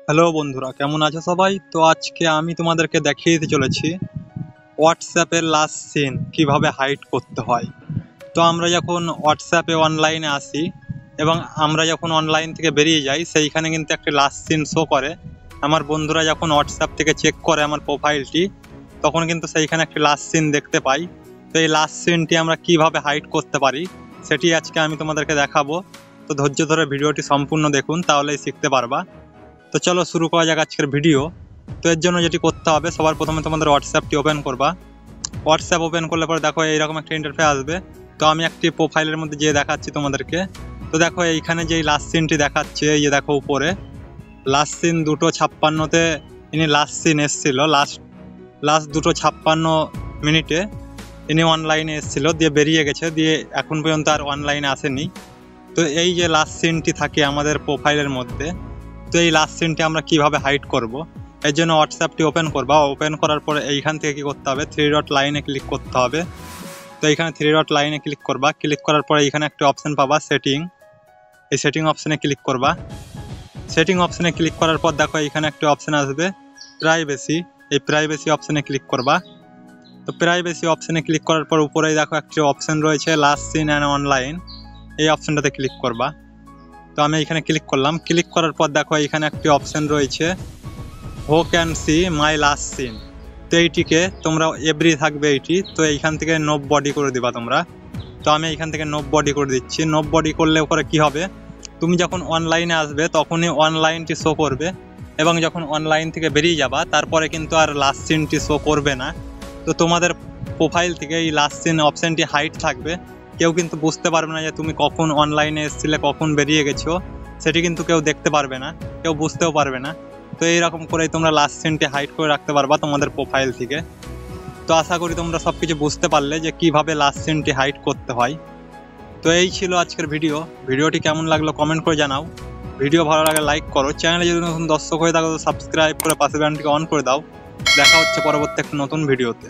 Hello বন্ধুরা, কেমন আছো সবাই? তো আজকে আমি তোমাদেরকে দেখিয়ে দিতে চলেছি হোয়াটসঅ্যাপের লাস্ট সিন কিভাবে হাইড করতে হয়। তো আমরা যখন হোয়াটসঅ্যাপে অনলাইনে আসি এবং আমরা যখন অনলাইন থেকে বেরিয়ে যাই, সেইখানে কিন্তু একটা লাস্ট সিন শো করে। আমার বন্ধুরা যখন হোয়াটসঅ্যাপ থেকে চেক করে আমার প্রোফাইলটি, তখন কিন্তু সেইখানে একটা লাস্ট সিন দেখতে পাই। তো এই লাস্ট সিনটি আমরা কিভাবে হাইড করতে পারি সেটি আজকে আমি তোমাদেরকে দেখাবো। তো ধৈর্য ধরে ভিডিওটি সম্পূর্ণ দেখুন, তাহলেই শিখতে পারবা। তো চলো শুরু করা যাক আজকের ভিডিও। তো এর জন্য যেটি করতে হবে, সবার প্রথমে তোমাদের হোয়াটসঅ্যাপটি ওপেন করবা। হোয়াটসঅ্যাপ ওপেন করলে পরে দেখো এইরকম একটা ইন্টারফেস আসবে। তো আমি একটি প্রোফাইলের মধ্যে যেয়ে দেখাচ্ছি তোমাদেরকে। তো দেখো এইখানে যেই লাস্ট সিনটি দেখাচ্ছে, এই যে দেখো উপরে লাস্ট সিন 2:56-তে ইনি লাস্ট সিন এসেছিল। লাস্ট 2:56 মিনিটে ইনি অনলাইনে এসেছিল, দিয়ে বেরিয়ে গেছে, দিয়ে এখন পর্যন্ত আর অনলাইনে আসেনি। তো এই যে লাস্ট সিনটি থাকে আমাদের প্রোফাইলের মধ্যে, তো এই লাস্ট সিনটি আমরা কিভাবে হাইড করব, এর জন্য হোয়াটসঅ্যাপটি ওপেন করবা। ওপেন করার পরে এইখান থেকে কি করতে হবে, 3 ডট লাইনে ক্লিক করতে হবে। তো এইখানে 3 ডট লাইনে ক্লিক করবা। ক্লিক করার পরে এইখানে একটা অপশন পাবা সেটিং, এই সেটিং অপশনে ক্লিক করবা। সেটিং অপশনে ক্লিক করার পর দেখো এইখানে একটা অপশন আসবে প্রাইভেসি, এই প্রাইভেসি অপশনে ক্লিক করবা। তো প্রাইভেসি অপশনে ক্লিক করার পর উপরেই দেখো একটা অপশন রয়েছে লাস্ট সিন অ্যান্ড অনলাইন, এই অপশনটাতে ক্লিক করবা। তো আমি এখানে ক্লিক করলাম। ক্লিক করার পর দেখো এখানে একটি অপশন রয়েছে who can see my last seen. তো এইটিকে তোমরা এভরি থাকবে এইটি, তো এইখান থেকে নো বডি করে দিবা তোমরা। তো আমি এইখান থেকে নো বডি করে দিচ্ছি। নো বডি করলে পরে কি হবে, তুমি যখন অনলাইনে আসবে তখনই অনলাইনটি শো করবে, এবং যখন অনলাইন থেকে বেরিয়ে যাবা তারপরে কিন্তু আর লাস্ট সিনটি শো করবে না। তো তোমাদের প্রোফাইল থেকে এই লাস্ট সিন অপশানটি হাইড থাকবে। কেউ কিন্তু বুঝতে পারবে না যে তুমি কখন অনলাইনে এসেছিলে, কখন বেরিয়ে গেছো, সেটি কিন্তু কেউ দেখতে পারবে না, কেউ বুঝতেও পারবে না। তো এইরকম করেই তোমরা লাস্ট সিনটি হাইড করে রাখতে পারবা তোমাদের প্রোফাইল থেকে। তো আশা করি তোমরা সব কিছু বুঝতে পারলে যে কিভাবে লাস্ট সিনটি হাইড করতে হয়। তো এই ছিল আজকের ভিডিওটি কেমন লাগলো কমেন্ট করে জানাও। ভিডিও ভালো লাগে লাইক করো, চ্যানেলে যদি নতুন দর্শক হয়ে থাকো তো সাবস্ক্রাইব করে পাশের বাটনটিকে অন করে দাও। দেখা হচ্ছে পরবর্তী একটা নতুন ভিডিওতে।